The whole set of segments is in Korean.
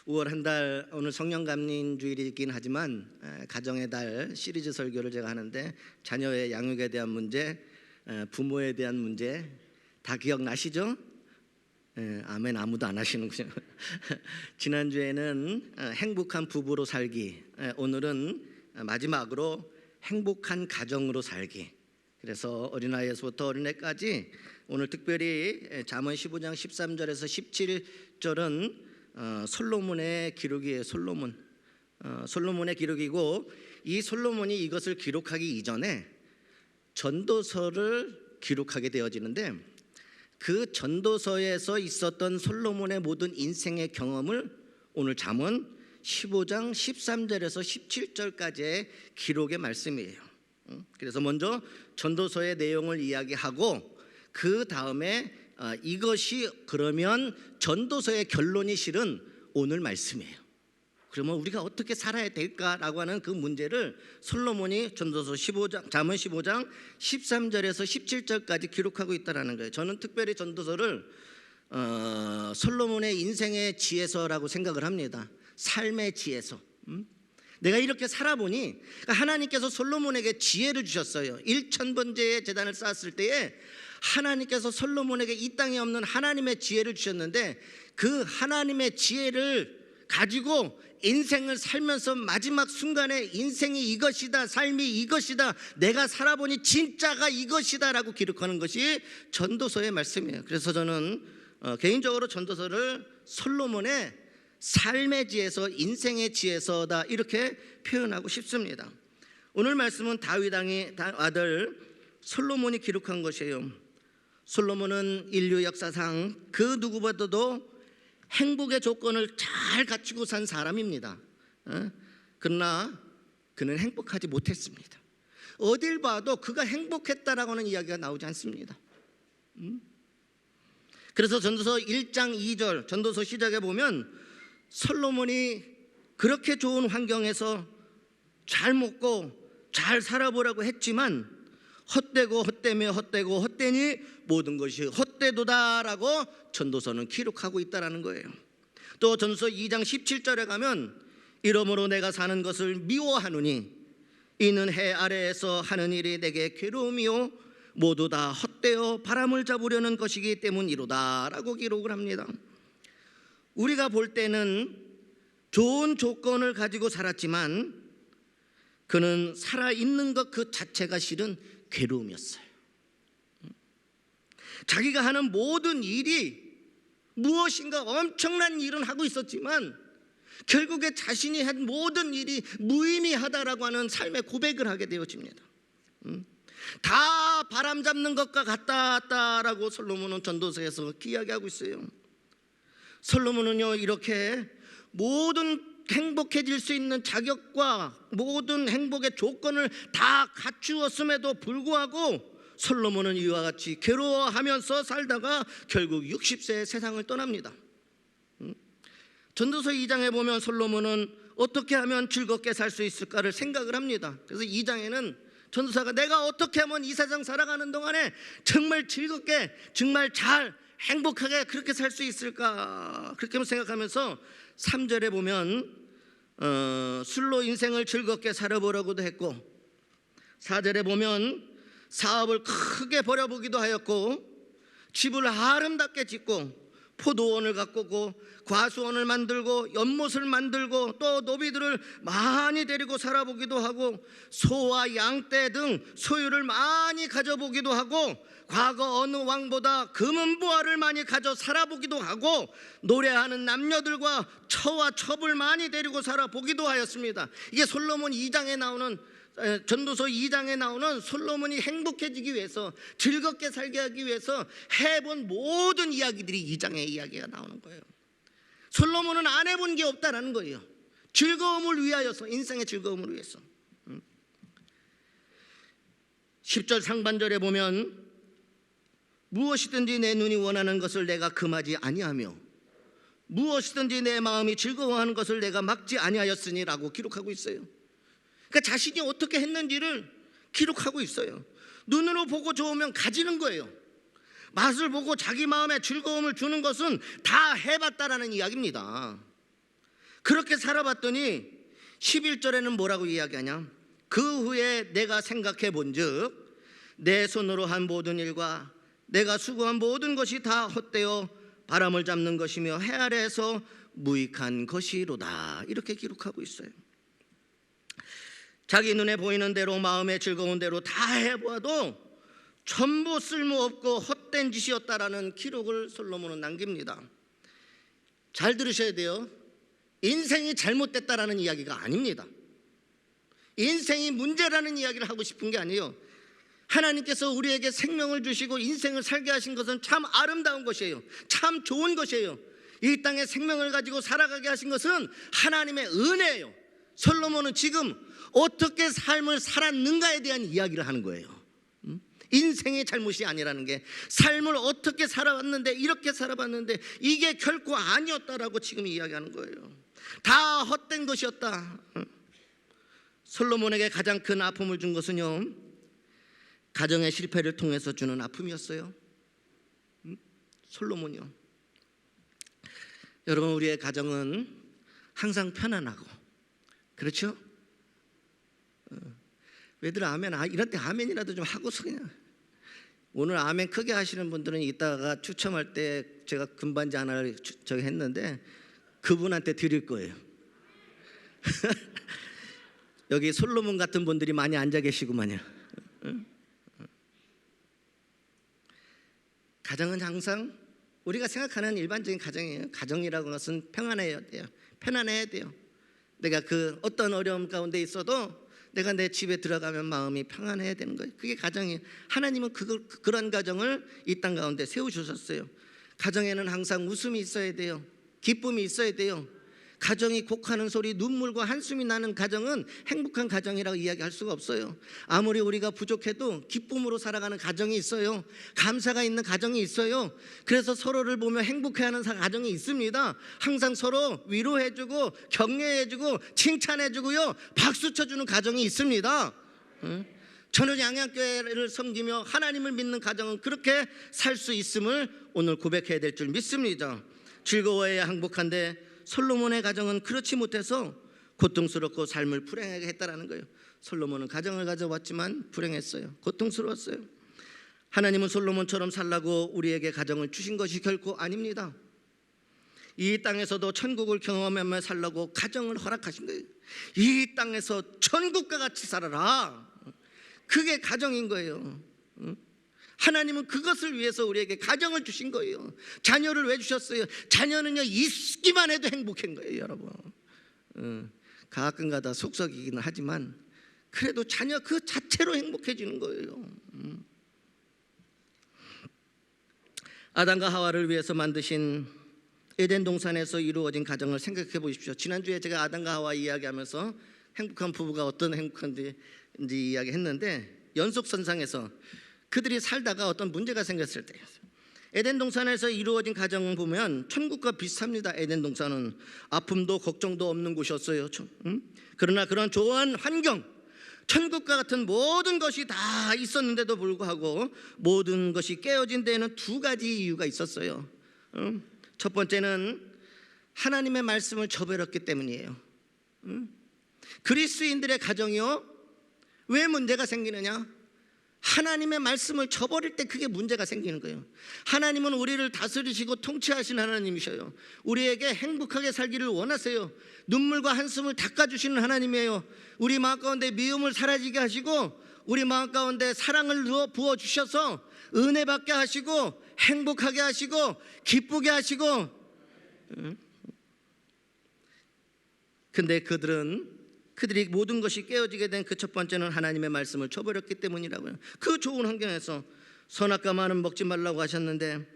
5월 한 달 오늘 성령 감림 주일이긴 하지만 가정의 달 시리즈 설교를 제가 하는데 자녀의 양육에 대한 문제, 부모에 대한 문제 다 기억나시죠? 아멘. 아무도 안 하시는군요. 지난주에는 행복한 부부로 살기, 오늘은 마지막으로 행복한 가정으로 살기. 그래서 어린아이에서부터 어린애까지 오늘 특별히 잠언 15장 13절에서 17절은 솔로몬의 기록이에요. 솔로몬의 기록이고, 이 솔로몬이 이것을 기록하기 이전에 전도서를 기록하게 되어지는데, 그 전도서에서 있었던 솔로몬의 모든 인생의 경험을 오늘 잠언 15장 13절에서 17절까지의 기록의 말씀이에요. 그래서 먼저 전도서의 내용을 이야기하고, 그 다음에 이것이 그러면 전도서의 결론이 실은 오늘 말씀이에요. 그러면 우리가 어떻게 살아야 될까라고 하는 그 문제를 솔로몬이 전도서 15장, 잠언 15장 13절에서 17절까지 기록하고 있다는 거예요. 저는 특별히 전도서를 솔로몬의 인생의 지혜서라고 생각을 합니다. 삶의 지혜서. 내가 이렇게 살아보니 하나님께서 솔로몬에게 지혜를 주셨어요. 1000번째의 제단을 쌓았을 때에 하나님께서 솔로몬에게 이 땅에 없는 하나님의 지혜를 주셨는데, 그 하나님의 지혜를 가지고 인생을 살면서 마지막 순간에 인생이 이것이다, 삶이 이것이다, 내가 살아보니 진짜가 이것이다 라고 기록하는 것이 전도서의 말씀이에요. 그래서 저는 개인적으로 전도서를 솔로몬의 삶의 지혜서, 인생의 지혜서다 이렇게 표현하고 싶습니다. 오늘 말씀은 다윗 왕의 아들 솔로몬이 기록한 것이에요. 솔로몬은 인류 역사상 그 누구보다도 행복의 조건을 잘 갖추고 산 사람입니다. 그러나 그는 행복하지 못했습니다. 어딜 봐도 그가 행복했다라고 하는 이야기가 나오지 않습니다. 그래서 전도서 1장 2절 전도서 시작에 보면 솔로몬이 그렇게 좋은 환경에서 잘 먹고 잘 살아보라고 했지만 헛되고 헛되며 헛되고 헛되니 모든 것이 헛되도다라고 전도서는 기록하고 있다는 거예요. 또 전도서 2장 17절에 가면 이러므로 내가 사는 것을 미워하노니 이는 해 아래에서 하는 일이 내게 괴로움이요 모두 다 헛되어 바람을 잡으려는 것이기 때문이로다 라고 기록을 합니다. 우리가 볼 때는 좋은 조건을 가지고 살았지만 그는 살아있는 것 그 자체가 실은 괴로움이었어요. 자기가 하는 모든 일이 무엇인가 엄청난 일은 하고 있었지만 결국에 자신이 한 모든 일이 무의미하다라고 하는 삶의 고백을 하게 되어집니다. 다 바람 잡는 것과 같다라고 솔로몬은 전도서에서 이야기하고 있어요. 솔로몬은요, 이렇게 모든 행복해질 수 있는 자격과 모든 행복의 조건을 다 갖추었음에도 불구하고 솔로몬은 이와 같이 괴로워하면서 살다가 결국 60세에 세상을 떠납니다. 전도서 2장에 보면 솔로몬은 어떻게 하면 즐겁게 살 수 있을까를 생각을 합니다. 그래서 2장에는 전도사가 내가 어떻게 하면 이 세상 살아가는 동안에 정말 즐겁게, 정말 잘 행복하게 그렇게 살 수 있을까, 그렇게 생각하면서 3절에 보면 술로 인생을 즐겁게 살아보라고도 했고, 4절에 보면 사업을 크게 벌여보기도 하였고, 집을 아름답게 짓고 포도원을 가꾸고 과수원을 만들고 연못을 만들고 또 노비들을 많이 데리고 살아보기도 하고 소와 양떼 등 소유를 많이 가져보기도 하고 과거 어느 왕보다 금은 부하를 많이 가져 살아보기도 하고 노래하는 남녀들과 처와 첩을 많이 데리고 살아보기도 하였습니다. 이게 솔로몬 2장에 나오는, 전도서 2장에 나오는 솔로몬이 행복해지기 위해서, 즐겁게 살게 하기 위해서 해본 모든 이야기들이 2장의 이야기가 나오는 거예요. 솔로몬은 안 해본 게 없다라는 거예요. 즐거움을 위하여서, 인생의 즐거움을 위해서. 10절 상반절에 보면 무엇이든지 내 눈이 원하는 것을 내가 금하지 아니하며 무엇이든지 내 마음이 즐거워하는 것을 내가 막지 아니하였으니 라고 기록하고 있어요. 그러니까 자신이 어떻게 했는지를 기록하고 있어요. 눈으로 보고 좋으면 가지는 거예요. 맛을 보고 자기 마음에 즐거움을 주는 것은 다 해봤다라는 이야기입니다. 그렇게 살아봤더니 11절에는 뭐라고 이야기하냐? 그 후에 내가 생각해 본즉 내 손으로 한 모든 일과 내가 수고한 모든 것이 다 헛되어 바람을 잡는 것이며 해 아래에서 무익한 것이로다. 이렇게 기록하고 있어요. 자기 눈에 보이는 대로 마음에 즐거운 대로 다 해보아도 전부 쓸모없고 헛된 짓이었다라는 기록을 솔로몬은 남깁니다. 잘 들으셔야 돼요. 인생이 잘못됐다라는 이야기가 아닙니다. 인생이 문제라는 이야기를 하고 싶은 게 아니에요. 하나님께서 우리에게 생명을 주시고 인생을 살게 하신 것은 참 아름다운 것이에요. 참 좋은 것이에요. 이 땅에 생명을 가지고 살아가게 하신 것은 하나님의 은혜예요. 솔로몬은 지금 어떻게 삶을 살았는가에 대한 이야기를 하는 거예요. 인생의 잘못이 아니라는 게, 삶을 어떻게 살아왔는데, 이렇게 살아봤는데 이게 결코 아니었다라고 지금 이야기하는 거예요. 다 헛된 것이었다. 솔로몬에게 가장 큰 아픔을 준 것은요, 가정의 실패를 통해서 주는 아픔이었어요. 솔로몬이요. 여러분, 우리의 가정은 항상 편안하고, 그렇죠? 왜들 아멘, 이럴 때 아멘이라도 좀 하고서 그냥. 오늘 아멘 크게 하시는 분들은 이따가 추첨할 때 제가 금반지 하나를 저기 했는데 그분한테 드릴 거예요. 여기 솔로몬 같은 분들이 많이 앉아 계시구만요. 가정은 항상 우리가 생각하는 일반적인 가정이에요. 가정이라고 하는 것은 평안해야 돼요. 편안해야 돼요. 내가 그 어떤 어려움 가운데 있어도 내가 내 집에 들어가면 마음이 평안해야 되는 거예요. 그게 가정이에요. 하나님은 그런 가정을 이 땅 가운데 세우셨어요. 가정에는 항상 웃음이 있어야 돼요. 기쁨이 있어야 돼요. 가정이 곡하는 소리, 눈물과 한숨이 나는 가정은 행복한 가정이라고 이야기할 수가 없어요. 아무리 우리가 부족해도 기쁨으로 살아가는 가정이 있어요. 감사가 있는 가정이 있어요. 그래서 서로를 보며 행복해하는 가정이 있습니다. 항상 서로 위로해주고 격려해주고 칭찬해주고요, 박수 쳐주는 가정이 있습니다. 저는 양양교회를 섬기며 하나님을 믿는 가정은 그렇게 살 수 있음을 오늘 고백해야 될 줄 믿습니다. 즐거워야 행복한데 솔로몬의 가정은 그렇지 못해서 고통스럽고 삶을 불행하게 했다라는 거예요. 솔로몬은 가정을 가져왔지만 불행했어요. 고통스러웠어요. 하나님은 솔로몬처럼 살라고 우리에게 가정을 주신 것이 결코 아닙니다. 이 땅에서도 천국을 경험하며 살라고 가정을 허락하신 거예요. 이 땅에서 천국과 같이 살아라. 그게 가정인 거예요. 하나님은 그것을 위해서 우리에게 가정을 주신 거예요. 자녀를 왜 주셨어요? 자녀는요, 있기만 해도 행복한 거예요, 여러분. 가끔가다 속썩이기는 하지만 그래도 자녀 그 자체로 행복해지는 거예요. 아담과 하와를 위해서 만드신 에덴 동산에서 이루어진 가정을 생각해 보십시오. 지난주에 제가 아담과 하와 이야기하면서 행복한 부부가 어떤 행복한지 이야기했는데, 연속선상에서 그들이 살다가 어떤 문제가 생겼을 때 에덴 동산에서 이루어진 가정을 보면 천국과 비슷합니다. 에덴 동산은 아픔도 걱정도 없는 곳이었어요. 그러나 그런 좋은 환경, 천국과 같은 모든 것이 다 있었는데도 불구하고 모든 것이 깨어진 데에는 두 가지 이유가 있었어요. 첫 번째는 하나님의 말씀을 저버렸기 때문이에요. 그리스도인들의 가정이요, 왜 문제가 생기느냐? 하나님의 말씀을 저버릴 때 그게 문제가 생기는 거예요. 하나님은 우리를 다스리시고 통치하시는 하나님이셔요. 우리에게 행복하게 살기를 원하세요. 눈물과 한숨을 닦아주시는 하나님이에요. 우리 마음 가운데 미움을 사라지게 하시고 우리 마음 가운데 사랑을 부어주셔서 은혜 받게 하시고 행복하게 하시고 기쁘게 하시고. 근데 그들이 모든 것이 깨어지게 된 그 첫 번째는 하나님의 말씀을 저버렸기 때문이라고요. 그 좋은 환경에서 선악과 마는 먹지 말라고 하셨는데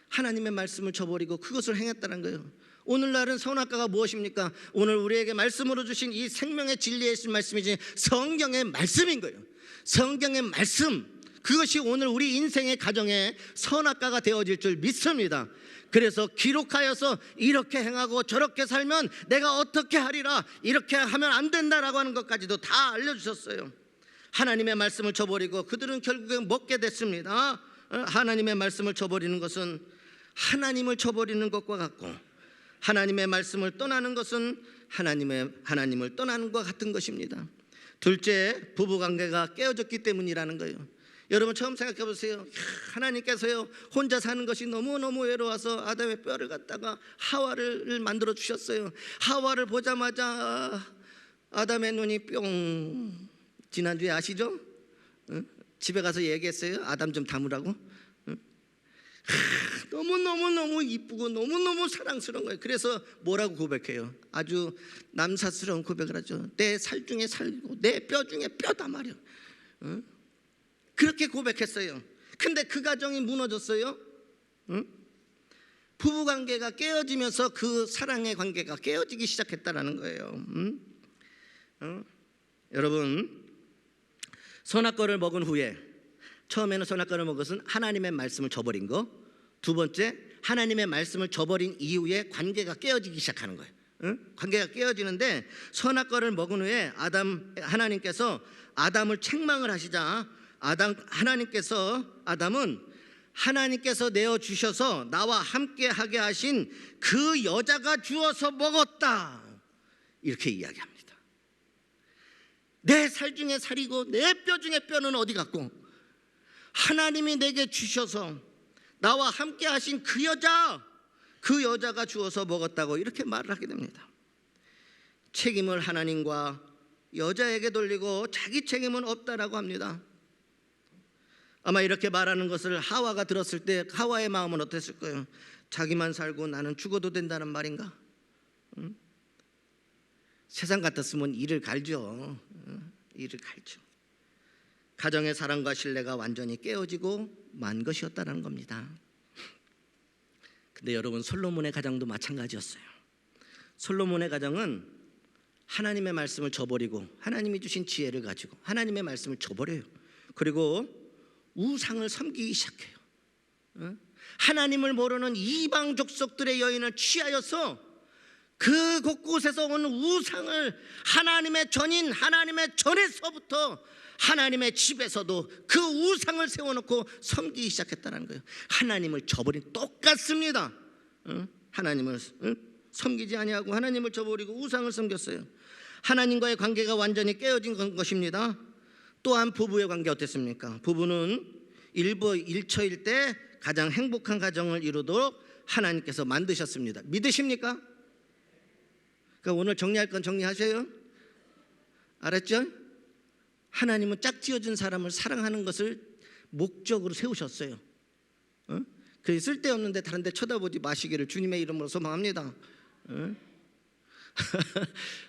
하나님의 말씀을 저버리고 그것을 행했다는 거예요. 오늘날은 선악과가 무엇입니까? 오늘 우리에게 말씀으로 주신 이 생명의 진리의 말씀이지 성경의 말씀인 거예요. 성경의 말씀, 그것이 오늘 우리 인생의 가정의 선악과가 되어질 줄 믿습니다. 그래서 기록하여서 이렇게 행하고 저렇게 살면 내가 어떻게 하리라, 이렇게 하면 안 된다라고 하는 것까지도 다 알려주셨어요. 하나님의 말씀을 저버리고 그들은 결국에 먹게 됐습니다. 하나님의 말씀을 저버리는 것은 하나님을 저버리는 것과 같고, 하나님의 말씀을 떠나는 것은 하나님을 떠나는 것과 같은 것입니다. 둘째, 부부관계가 깨어졌기 때문이라는 거예요. 여러분 처음 생각해 보세요. 하나님께서요 혼자 사는 것이 너무너무 외로워서 아담의 뼈를 갖다가 하와를 만들어 주셨어요. 하와를 보자마자 아담의 눈이 뿅. 지난주에 아시죠? 집에 가서 얘기했어요. 아담 좀 담으라고. 너무너무 이쁘고 너무너무 사랑스러운 거예요. 그래서 뭐라고 고백해요? 아주 남사스러운 고백을 하죠. 내 살 중에 살고 내 뼈 중에 뼈다 말이야. 그렇게 고백했어요. 근데 그 가정이 무너졌어요. 부부관계가 깨어지면서 그 사랑의 관계가 깨어지기 시작했다는 거예요. 여러분, 선악과를 먹은 후에 처음에는 선악과를 먹은 것은 하나님의 말씀을 저버린 거, 두 번째 하나님의 말씀을 저버린 이후에 관계가 깨어지기 시작하는 거예요. 관계가 깨어지는데 선악과를 먹은 후에 하나님께서 아담을 책망을 하시자 아담은 하나님께서 내어 주셔서 나와 함께 하게 하신 그 여자가 주어서 먹었다 이렇게 이야기합니다. 내 살 중에 살이고 내 뼈 중에 뼈는 어디 갔고 하나님이 내게 주셔서 나와 함께 하신 그 여자가 주어서 먹었다고 이렇게 말을 하게 됩니다. 책임을 하나님과 여자에게 돌리고 자기 책임은 없다라고 합니다. 아마 이렇게 말하는 것을 하와가 들었을 때 하와의 마음은 어땠을 거예요? 자기만 살고 나는 죽어도 된다는 말인가? 세상 같았으면 이를 갈죠. 가정의 사랑과 신뢰가 완전히 깨어지고 만 것이었다는 겁니다. 근데 여러분, 솔로몬의 가정도 마찬가지였어요. 솔로몬의 가정은 하나님의 말씀을 저버리고 하나님이 주신 지혜를 가지고 하나님의 말씀을 저버려요. 그리고 우상을 섬기기 시작해요. 하나님을 모르는 이방 족속들의 여인을 취하여서 그 곳곳에서 온 우상을 하나님의 전인 하나님의 전에서부터 하나님의 집에서도 그 우상을 세워놓고 섬기기 시작했다는 거예요. 하나님을 저버린 똑같습니다. 하나님을 섬기지 아니하고 하나님을 저버리고 우상을 섬겼어요. 하나님과의 관계가 완전히 깨어진 것입니다. 또한 부부의 관계 어땠습니까? 부부는 일처일 때 가장 행복한 가정을 이루도록 하나님께서 만드셨습니다. 믿으십니까? 그러니까 오늘 정리할 건 정리하세요. 알았죠? 하나님은 짝지어준 사람을 사랑하는 것을 목적으로 세우셨어요. 그 쓸데없는데 다른 데 쳐다보지 마시기를 주님의 이름으로 소망합니다.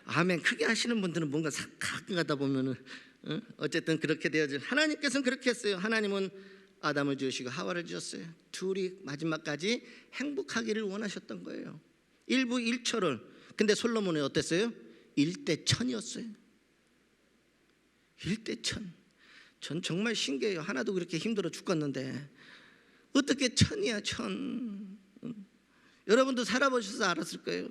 아멘. 크게 하시는 분들은 뭔가 가끔 가다 보면은 어쨌든 그렇게 되어진 하나님께서는 그렇게 했어요. 하나님은 아담을 지으시고 하와를 지었어요. 둘이 마지막까지 행복하기를 원하셨던 거예요. 일부 일처를. 근데 솔로몬은 어땠어요? 일대천이었어요. 일대천. 전 정말 신기해요. 하나도 그렇게 힘들어 죽겠는데 어떻게 천이야, 천. 여러분도 살아보셔서 알았을 거예요.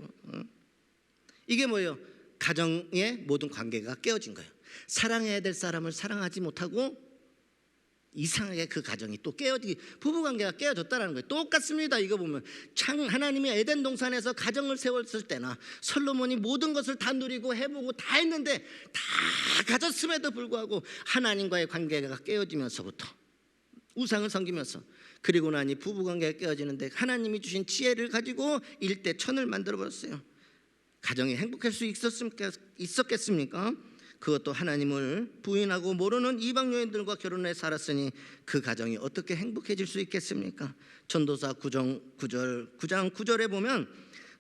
이게 뭐예요? 가정의 모든 관계가 깨어진 거예요. 사랑해야 될 사람을 사랑하지 못하고 이상하게 그 가정이 또 깨어지기, 부부관계가 깨어졌다는 거예요. 똑같습니다. 이거 보면 하나님이 에덴 동산에서 가정을 세웠을 때나 솔로몬이 모든 것을 다 누리고 해보고 다 했는데 다 가졌음에도 불구하고 하나님과의 관계가 깨어지면서부터 우상을 섬기면서, 그리고 나니 부부관계가 깨어지는데 하나님이 주신 지혜를 가지고 일대천을 만들어버렸어요. 가정이 행복할 수 있었겠습니까? 그것도 하나님을 부인하고 모르는 이방 여인들과 결혼해 살았으니 그 가정이 어떻게 행복해질 수 있겠습니까? 전도서 9장 9절에 보면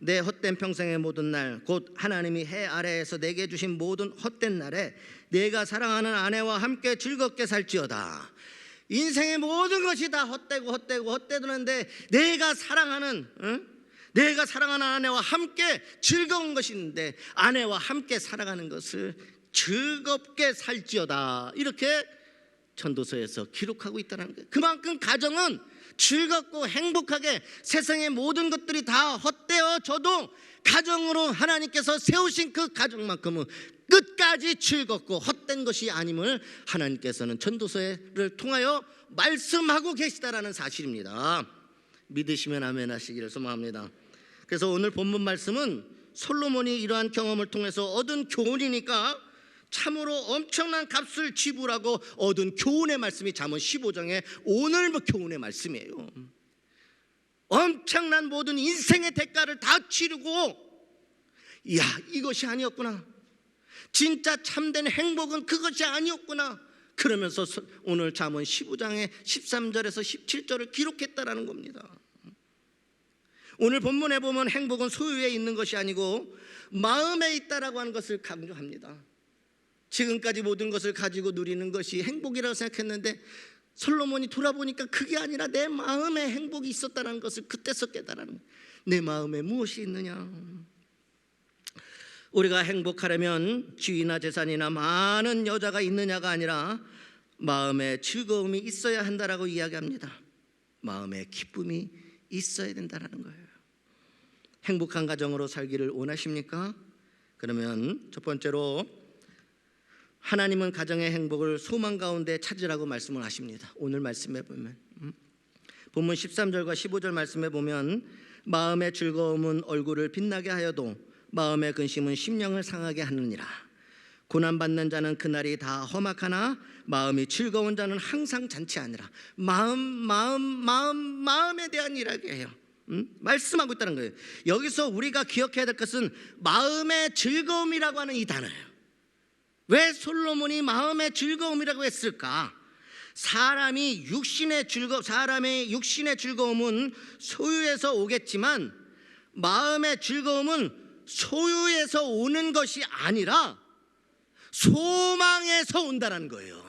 내 헛된 평생의 모든 날 곧 하나님이 해 아래에서 내게 주신 모든 헛된 날에 내가 사랑하는 아내와 함께 즐겁게 살지어다. 인생의 모든 것이 다 헛되는데 내가 사랑하는 아내와 함께 즐거운 것인데 아내와 함께 살아가는 것을 즐겁게 살지어다, 이렇게 전도서에서 기록하고 있다는 거예요. 그만큼 가정은 즐겁고 행복하게, 세상의 모든 것들이 다 헛되어져도 가정으로 하나님께서 세우신 그 가정만큼은 끝까지 즐겁고 헛된 것이 아님을 하나님께서는 전도서를 통하여 말씀하고 계시다라는 사실입니다. 믿으시면 아멘 하시기를 소망합니다. 그래서 오늘 본문 말씀은 솔로몬이 이러한 경험을 통해서 얻은 교훈이니까 참으로 엄청난 값을 지불하고 얻은 교훈의 말씀이 잠언 15장의 오늘 교훈의 말씀이에요. 엄청난 모든 인생의 대가를 다 치르고 이야, 이것이 아니었구나, 진짜 참된 행복은 그것이 아니었구나, 그러면서 오늘 잠언 15장의 13절에서 17절을 기록했다라는 겁니다. 오늘 본문에 보면 행복은 소유에 있는 것이 아니고 마음에 있다라고 하는 것을 강조합니다. 지금까지 모든 것을 가지고 누리는 것이 행복이라고 생각했는데 솔로몬이 돌아보니까 그게 아니라 내 마음에 행복이 있었다는 것을 그때서 깨달아는 거예요. 내 마음에 무엇이 있느냐. 우리가 행복하려면 지위나 재산이나 많은 여자가 있느냐가 아니라 마음에 즐거움이 있어야 한다라고 이야기합니다. 마음에 기쁨이 있어야 된다는 거예요. 행복한 가정으로 살기를 원하십니까? 그러면 첫 번째로 하나님은 가정의 행복을 소망 가운데 찾으라고 말씀을 하십니다. 오늘 말씀에 보면 본문 13절과 15절 말씀에 보면 마음의 즐거움은 얼굴을 빛나게 하여도 마음의 근심은 심령을 상하게 하느니라. 고난받는 자는 그날이 다 험악하나 마음이 즐거운 자는 항상 잔치하니라. 마음에 대한 이야기를 해요. 말씀하고 있다는 거예요. 여기서 우리가 기억해야 될 것은 마음의 즐거움이라고 하는 이 단어예요. 왜 솔로몬이 마음의 즐거움이라고 했을까? 사람의 육신의 즐거움은 소유에서 오겠지만 마음의 즐거움은 소유에서 오는 것이 아니라 소망에서 온다는 거예요.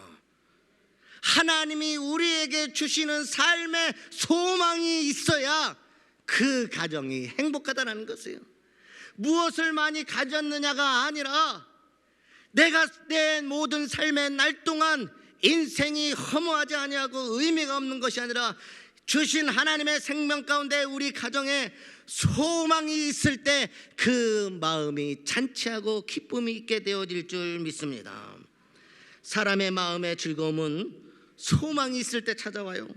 하나님이 우리에게 주시는 삶의 소망이 있어야 그 가정이 행복하다는 것이에요. 무엇을 많이 가졌느냐가 아니라 내가 내 모든 삶의 날 동안 인생이 허무하지 아니하고 의미가 없는 것이 아니라 주신 하나님의 생명 가운데 우리 가정에 소망이 있을 때 그 마음이 잔치하고 기쁨이 있게 되어질 줄 믿습니다. 사람의 마음의 즐거움은 소망이 있을 때 찾아와요.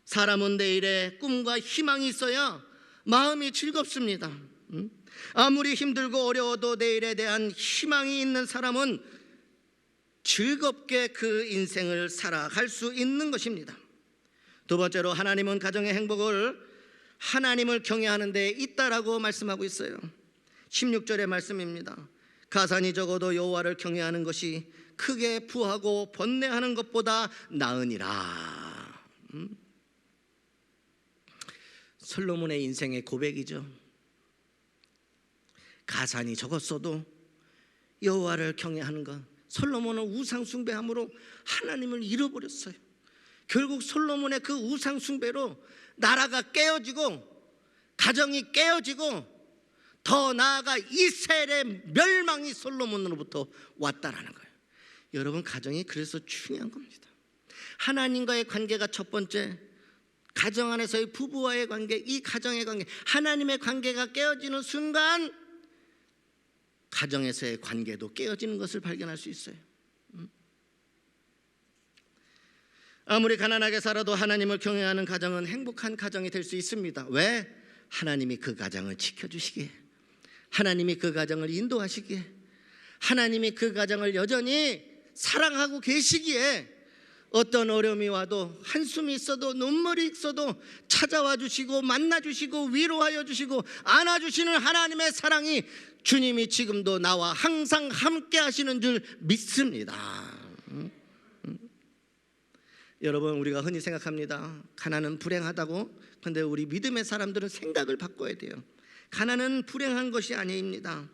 사람은 내일에 꿈과 희망이 있어야 마음이 즐겁습니다. 아무리 힘들고 어려워도 내일에 대한 희망이 있는 사람은 즐겁게 그 인생을 살아갈 수 있는 것입니다. 두 번째로 하나님은 가정의 행복을 하나님을 경외하는 데 있다라고 말씀하고 있어요. 16절의 말씀입니다. 가산이 적어도 여호와를 경외하는 것이 크게 부하고 번뇌하는 것보다 나으니라. 솔로몬의 인생의 고백이죠. 가산이 적었어도 여호와를 경외하는 것. 솔로몬은 우상 숭배함으로 하나님을 잃어버렸어요. 결국 솔로몬의 그 우상 숭배로 나라가 깨어지고 가정이 깨어지고 더 나아가 이스라엘의 멸망이 솔로몬으로부터 왔다라는 거예요. 여러분, 가정이 그래서 중요한 겁니다. 하나님과의 관계가 첫 번째, 가정 안에서의 부부와의 관계, 이 가정의 관계, 하나님의 관계가 깨어지는 순간 가정에서의 관계도 깨어지는 것을 발견할 수 있어요. 아무리 가난하게 살아도 하나님을 경외하는 가정은 행복한 가정이 될 수 있습니다. 왜? 하나님이 그 가정을 지켜주시기에, 하나님이 그 가정을 인도하시기에, 하나님이 그 가정을 여전히 사랑하고 계시기에 어떤 어려움이 와도 한숨이 있어도 눈물이 있어도 찾아와 주시고 만나 주시고 위로하여 주시고 안아 주시는 하나님의 사랑이 주님이 지금도 나와 항상 함께 하시는 줄 믿습니다. 여러분, 우리가 흔히 생각합니다. 가난은 불행하다고. 그런데 우리 믿음의 사람들은 생각을 바꿔야 돼요. 가난은 불행한 것이 아닙니다.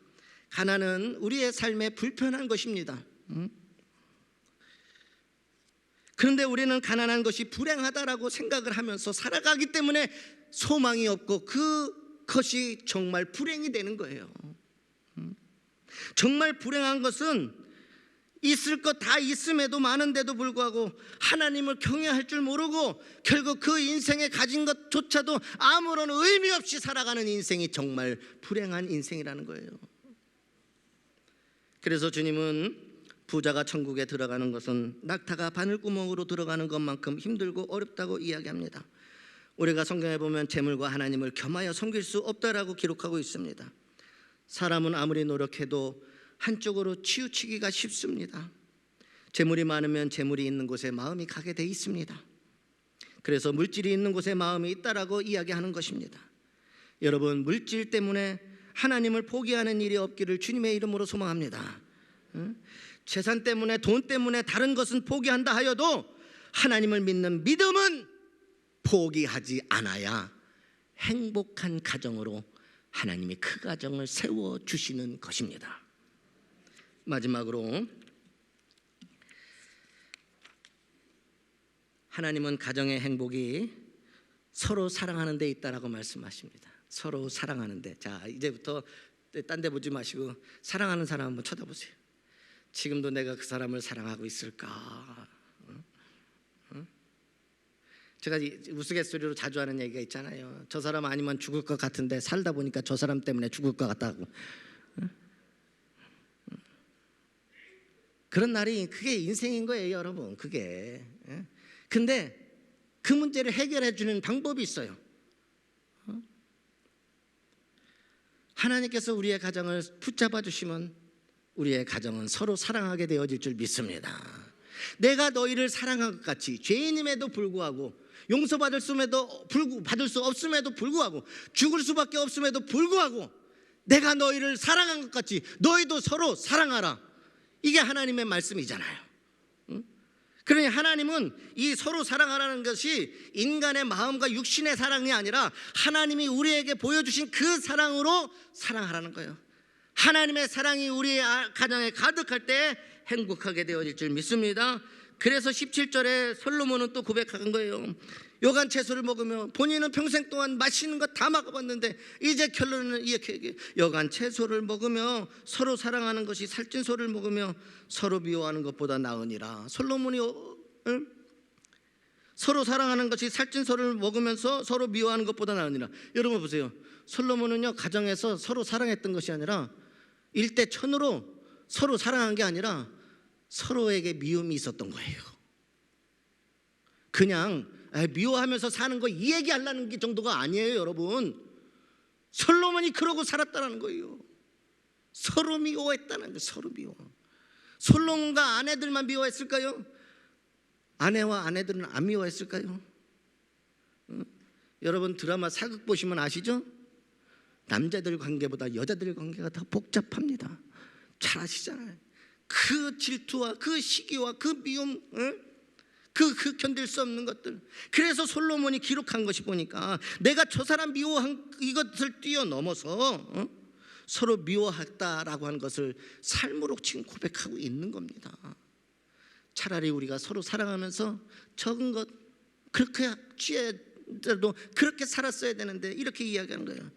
가난은 우리의 삶에 불편한 것입니다. 그런데 우리는 가난한 것이 불행하다라고 생각을 하면서 살아가기 때문에 소망이 없고 그것이 정말 불행이 되는 거예요. 정말 불행한 것은 있을 것 다 있음에도 많은데도 불구하고 하나님을 경외할 줄 모르고 결국 그 인생에 가진 것조차도 아무런 의미 없이 살아가는 인생이 정말 불행한 인생이라는 거예요. 그래서 주님은 부자가 천국에 들어가는 것은 낙타가 바늘구멍으로 들어가는 것만큼 힘들고 어렵다고 이야기합니다. 우리가 성경에 보면 재물과 하나님을 겸하여 섬길 수 없다라고 기록하고 있습니다. 사람은 아무리 노력해도 한쪽으로 치우치기가 쉽습니다. 재물이 많으면 재물이 있는 곳에 마음이 가게 돼 있습니다. 그래서 물질이 있는 곳에 마음이 있다라고 이야기하는 것입니다. 여러분, 물질 때문에 하나님을 포기하는 일이 없기를 주님의 이름으로 소망합니다. 재산 때문에, 돈 때문에 다른 것은 포기한다 하여도 하나님을 믿는 믿음은 포기하지 않아야 행복한 가정으로 하나님이 그 가정을 세워주시는 것입니다. 마지막으로 하나님은 가정의 행복이 서로 사랑하는 데 있다라고 말씀하십니다. 서로 사랑하는 데. 자, 이제부터 딴 데 보지 마시고 사랑하는 사람 한번 쳐다보세요. 지금도 내가 그 사람을 사랑하고 있을까? 제가 우스갯소리로 자주 하는 얘기가 있잖아요. 저 사람 아니면 죽을 것 같은데 살다 보니까 저 사람 때문에 죽을 것 같다고. 그런 날이, 그게 인생인 거예요, 여러분. 그게. 근데 그 문제를 해결해 주는 방법이 있어요. 하나님께서 우리의 가정을 붙잡아 주시면 우리의 가정은 서로 사랑하게 되어질 줄 믿습니다. 내가 너희를 사랑한 것 같이, 죄인임에도 불구하고, 용서받을 받을 수 없음에도 불구하고, 죽을 수밖에 없음에도 불구하고 내가 너희를 사랑한 것 같이 너희도 서로 사랑하라. 이게 하나님의 말씀이잖아요. 그러니 하나님은 이 서로 사랑하라는 것이 인간의 마음과 육신의 사랑이 아니라 하나님이 우리에게 보여주신 그 사랑으로 사랑하라는 거예요. 하나님의 사랑이 우리의 가정에 가득할 때 행복하게 되어질 줄 믿습니다. 그래서 17절에 솔로몬은 또 고백한 거예요. 여간 채소를 먹으며, 본인은 평생 동안 맛있는 거 다 먹어봤는데 이제 결론은 이렇게 얘기해요. 여간 채소를 먹으며 서로 사랑하는 것이 살찐 소를 먹으며 서로 미워하는 것보다 나으니라. 솔로몬이 서로 사랑하는 것이 살찐 소를 먹으면서 서로 미워하는 것보다 나으니라. 여러분 보세요. 솔로몬은요, 가정에서 서로 사랑했던 것이 아니라 일대천으로 서로 사랑한 게 아니라 서로에게 미움이 있었던 거예요. 그냥 미워하면서 사는 거 이 얘기 하려는 게 정도가 아니에요, 여러분. 솔로몬이 그러고 살았다는 거예요. 서로 미워했다는 거예요. 서로 미워. 솔로몬과 아내들만 미워했을까요? 아내와 아내들은 안 미워했을까요? 여러분 드라마 사극 보시면 아시죠? 남자들 관계보다 여자들 관계가 더 복잡합니다. 잘 아시잖아요. 그 질투와 그 시기와 그 미움, 그 견딜 수 없는 것들. 그래서 솔로몬이 기록한 것이 보니까 내가 저 사람 미워한 이것을 뛰어넘어서 서로 미워했다라고 하는 것을 삶으로 지금 고백하고 있는 겁니다. 차라리 우리가 서로 사랑하면서 적은 것 그렇게 취해도 그렇게 살았어야 되는데 이렇게 이야기하는 거예요.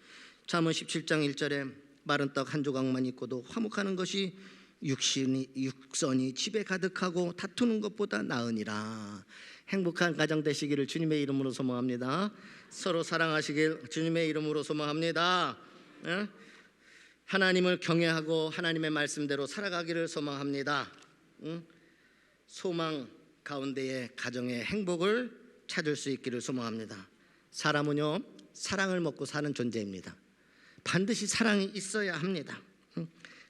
잠언 17장 1절에 마른 떡 한 조각만 있고도 화목하는 것이 육선이 집에 가득하고 다투는 것보다 나으니라. 행복한 가정 되시기를 주님의 이름으로 소망합니다. 서로 사랑하시길 주님의 이름으로 소망합니다. 하나님을 경외하고 하나님의 말씀대로 살아가기를 소망합니다. 소망 가운데에 가정의 행복을 찾을 수 있기를 소망합니다. 사람은요, 사랑을 먹고 사는 존재입니다. 반드시 사랑이 있어야 합니다.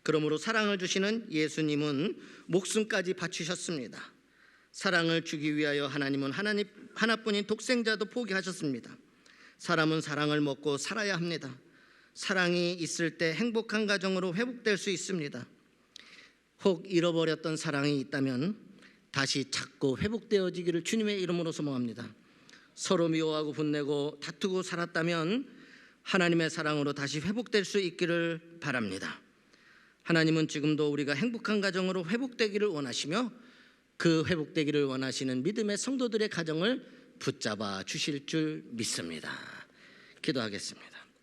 그러므로 사랑을 주시는 예수님은 목숨까지 바치셨습니다. 사랑을 주기 위하여 하나님은 하나뿐인 독생자도 포기하셨습니다. 사람은 사랑을 먹고 살아야 합니다. 사랑이 있을 때 행복한 가정으로 회복될 수 있습니다. 혹 잃어버렸던 사랑이 있다면 다시 찾고 회복되어지기를 주님의 이름으로 소망합니다. 서로 미워하고 분내고 다투고 살았다면 하나님의 사랑으로 다시 회복될 수 있기를 바랍니다. 하나님은 지금도 우리가 행복한 가정으로 회복되기를 원하시며 그 회복되기를 원하시는 믿음의 성도들의 가정을 붙잡아 주실 줄 믿습니다. 기도하겠습니다.